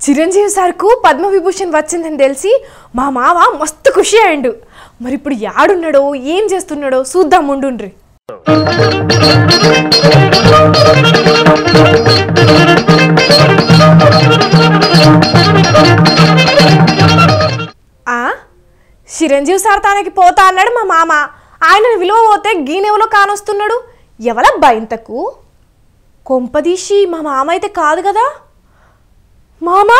చిరంజీవి సార్కు పద్మవిభూషణ్ వచ్చిందని తెలిసి మా మామ మస్తు ఖుషి అయ్యిండు. మరి ఇప్పుడు యాడున్నాడో ఏం చేస్తున్నాడో చూద్దాం ఉండుండ్రి. చిరంజీవి సార్ తనకి పోతా అన్నాడు మా మామ. ఆయనను విలువ పోతే గీనెవలో కానొస్తున్నాడు. ఎవలబ్బా ఇంతకు? కొంపదీసి మా మామ అయితే కాదు కదా. మామా,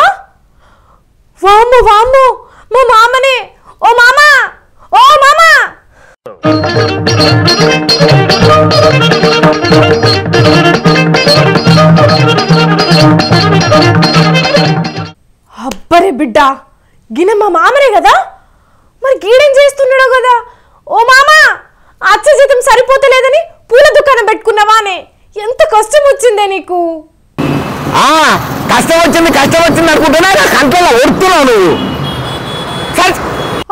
వామ్మో వామ్మో, మా మామనే. ఓ మామా, ఓ మామా. అబ్బరే బిడ్డ, గిన మా మామనే కదా. మరి గీడేం చేస్తున్నాడో కదా. ఓ మామా, అచ్చ జీతం సరిపోతలేదని పూల దుకాణం పెట్టుకున్నావానే. ఎంత కష్టం వచ్చిందే నీకు. కష్టం వచ్చింది అనుకుంటున్నా కంట్లో ఓడుతున్నావు నువ్వు.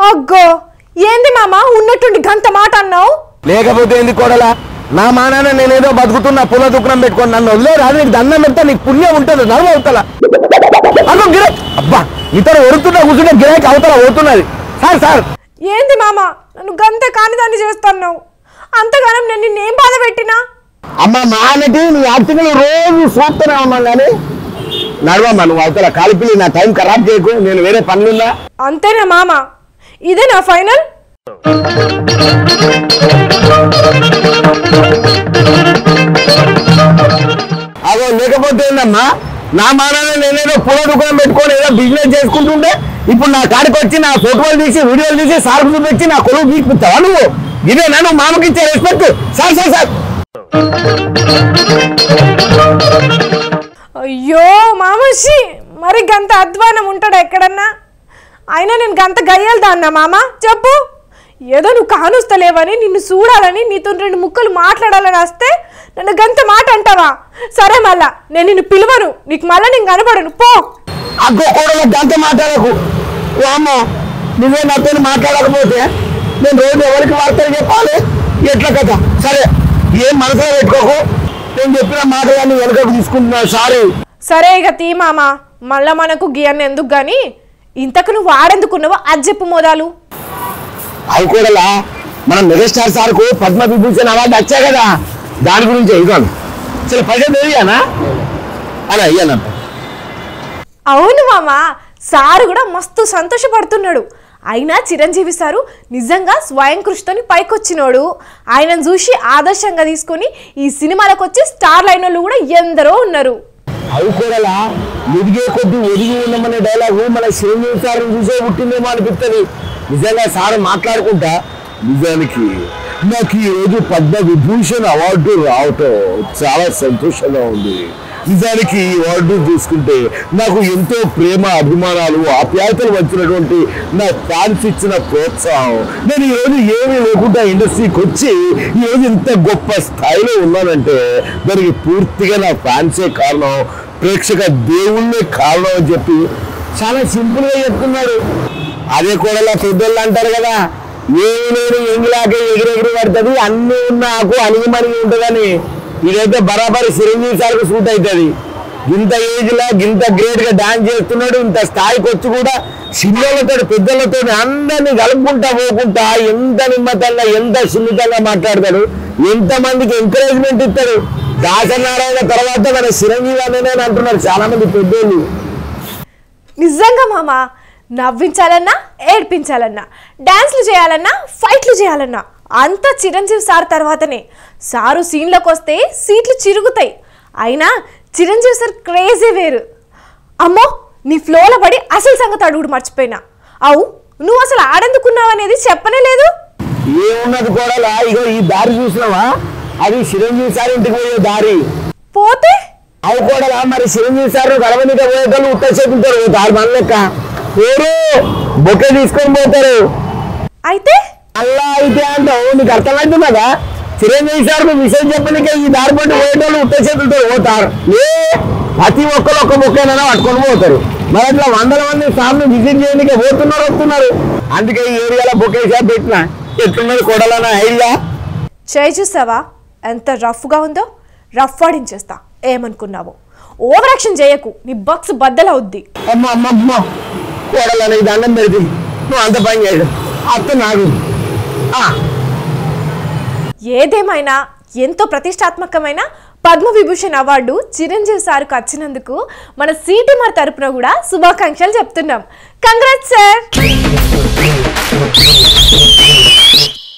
అగ్గో, ఏంది మామ ఉన్నట్టుండి గంత మాట అన్నావు? లేకపోతే ఏంది కోడలా, నా మానాన నేనేదో బతుకుతున్నా పూల దుకాణం పెట్టుకొని నన్ను వదిలేరాదు. నీకు దండం పెడితే నీకు పుణ్యం ఉంటుంది. నవ్వు అవుతలా అదో గిరాక్. అబ్బా, ఇతను ఒరుతున్నా కూర్చుంటే గిరాక్ అవతల అవుతున్నది. సార్ ఏంది మామ నన్ను గంత కానిదాన్ని చేస్తున్నావు? అంతగానం నేను నిన్నేం బాధ పెట్టినా? అమ్మ మానటి నీ యాక్టింగ్ రోజు చూస్తూనే ఉన్నాను కానీ నడవమ్మా, నువ్వు అవతల కాలిపిల్లి. నా టైం ఖరాబ్ చేయకు, నేను వేరే పనులున్నా. అంతేనా మామ? ఇదే నా ఫైనల్? అదో లేకపోతే ఏందమ్మా, నా మానాన్ని నేనేదో పూల దుకాణం పెట్టుకొని ఏదో బిజినెస్ చేసుకుంటుంటే ఇప్పుడు నా కాడికి వచ్చి నా ఫోటోలు తీసి వీడియోలు తీసి సార్ చూపించి నా కొలువు తీసుకుంటావా నువ్వు? ఇదే నేను మామకి ఇచ్చే రెస్పెక్ట్. సార్ అయ్యో మామషి, మరి గంత అధ్వానం ఉంటాడు ఎక్కడన్నా? అయినా నేను గంత గయ్యాలదా అన్నా మామ? చెప్పు. ఏదో నువ్వు కానుస్తలేవని, నిన్ను చూడాలని, నీతో 2 ముక్కలు మాట్లాడాలని వస్తే నన్ను గంత మాట అంటావా? సరే, మళ్ళా నేను నిన్ను పిలువను, నీకు మళ్ళీ నేను కనపడను, పో. అగ్గో కూడా గంత మాట్లాడకు. అమ్మో, నువ్వే నాతో మాట్లాడకపోతే నేను రోజు ఎవరికి వార్తలు చెప్పాలి? ఎట్లా కదా. సరే, ఏం మనసులో పెట్టుకోకు. నేను చెప్పిన మాటలన్నీ వెనకకు తీసుకుంటున్నాను. సారీ. సరే ఇక తీ మామ, మళ్ళా మనకు గియన్ని ఎందుకు గాని. ఇంతకు నువ్వు వాడెందుకున్నావో అది చెప్పు మోదాలు. అవి కూడా మనం మెగాస్టార్ సార్కు పద్మవిభూషణ్ అవార్డు వచ్చాయి కదా, దాని గురించి ఇవ్వను. సరే, పైసలు తెలియనా అని అయ్యానంట. అవును మామ, సారు కూడా మస్తు సంతోషపడుతున్నాడు. అయినా చిరంజీవి సారు నిజంగా స్వయం కృషితోని పైకొచ్చినోడు. ఆయనను చూసి ఆదర్శంగా తీసుకొని ఈ సినిమాలకు వచ్చి స్టార్ లైన్ వాళ్ళు కూడా ఎందరో ఉన్నారు. అవి కూడా ఎదిగే కొద్ది ఎదిగి ఉన్నామనే డైలాగు మన చిరంజీవి సార్ చూసే పుట్టిందేమో అనిపిస్తుంది. నిజంగా సార్ మాట్లాడుకుంటా, నిజానికి నాకు ఈరోజు పద్మవిభూషణ్ అవార్డు రావటం చాలా సంతోషంగా ఉంది. నిజానికి ఈ అవార్డు చూసుకుంటే నాకు ఎంతో ప్రేమ, అభిమానాలు, ఆప్యాయతలు వచ్చినటువంటి నా ఫ్యాన్స్ ఇచ్చిన ప్రోత్సాహం. నేను ఈరోజు ఏమీ లేకుండా ఇండస్ట్రీకి వచ్చి ఈరోజు ఇంత గొప్ప స్థాయిలో ఉన్నానంటే దానికి పూర్తిగా నా ఫ్యాన్సే కారణం, ప్రేక్షక దేవుళ్ళే కారణం అని చెప్పి చాలా సింపుల్గా చెప్తున్నాడు. అదే కూడా పెద్దోళ్ళు అంటారు కదా, ఏమి నేను ఎంగిలాగే ఎగిరెగిరి పడుతుంది, అన్నీ ఉన్న ఆకు అణిగిమణిగి ఉంటుందని. ఇదైతే బరాబరి చిరంజీవి సార్కు సూట్ అవుతుంది. ఇంత ఏజ్లా ఇంత గ్రేట్ గా డాన్స్ చేస్తున్నాడు. ఇంత స్థాయికి వచ్చి కూడా చిన్నలతో పెద్దలతో అందరినీ కలుపుకుంటా పోకుంటా ఎంత నిమ్మతంగా, ఎంత సున్నితంగా మాట్లాడతాడు. ఎంతమందికి ఎంకరేజ్మెంట్ ఇస్తాడు. దాసనారాయణ తర్వాత మన చిరంజీవి అనే అంటున్నారు చాలా మంది పెద్దోళ్ళు. నిజంగా మామ, నవ్వించాలన్నా, ఏడ్పించాలన్నా, డాన్స్లు చేయాలన్నా, ఫైట్లు చేయాలన్నా అంతా చిరంజీవి సార్ తర్వాతనే. సారు సీన్లోకి వస్తే సీట్లు చిరుగుతాయి. అయినా చిరంజీవి సార్ క్రేజీ వేరు. అమ్మో, నీ ఫ్లోలో పడి అసలు సంగతి అడుగుడు మర్చిపోయినా. అవు, నువ్వు అసలు ఆడెందుకున్నావు అనేది చెప్పనే లేదు. ఏమున్నది కూడా, ఇగో ఈ దారి చూసినావా, అది చిరంజీవి సార్ ఇంటికి పోయే దారి. పోతే అవి కూడా మరి చిరంజీవి సార్ గడవనిక పోయేటోళ్ళు ఉత్తసేపుతారు. దారి మన లెక్క పేరు బొకే తీసుకొని పోతారు. అయితే అలా అయితే అంటావు, నీకు అర్థమవుతున్నదా? చిరంజీవి సార్ విషయం చెప్పనిక ఈ దారి పట్టి పోయేటోళ్ళు ఉత్తసేపుతారు పోతారు. ప్రతి ఒక్కరు ఒక్క బొక్కైనా పట్టుకొని పోతారు. మరి అట్లా వందల మంది సార్లు విజిట్ చేయడానికి వస్తున్నారు. అందుకే ఈ ఏరియాలో బొకే షాప్ పెట్టిన ఎట్లున్నది కొడాలన్న ఐడియా. చేయి చూసావా ఎంత రఫ్గా ఉందో? రఫ్ ఆడించేస్తా. ఏమనుకున్నావు? ఓవర్ యాక్షన్ చేయకు, నీ బాక్స్ బద్దలవుద్ది. అమ్మ కొడాలని దండం పెడితే నువ్వు అంత పని చేయడు అత్త నాకు. ఏదేమైనా ఎంతో ప్రతిష్టాత్మకమైన పద్మవిభూషణ్ అవార్డు చిరంజీవి సార్కు వచ్చినందుకు మన సిటీమార్ తరపున కూడా శుభాకాంక్షలు చెప్తున్నాం. Congrats sir.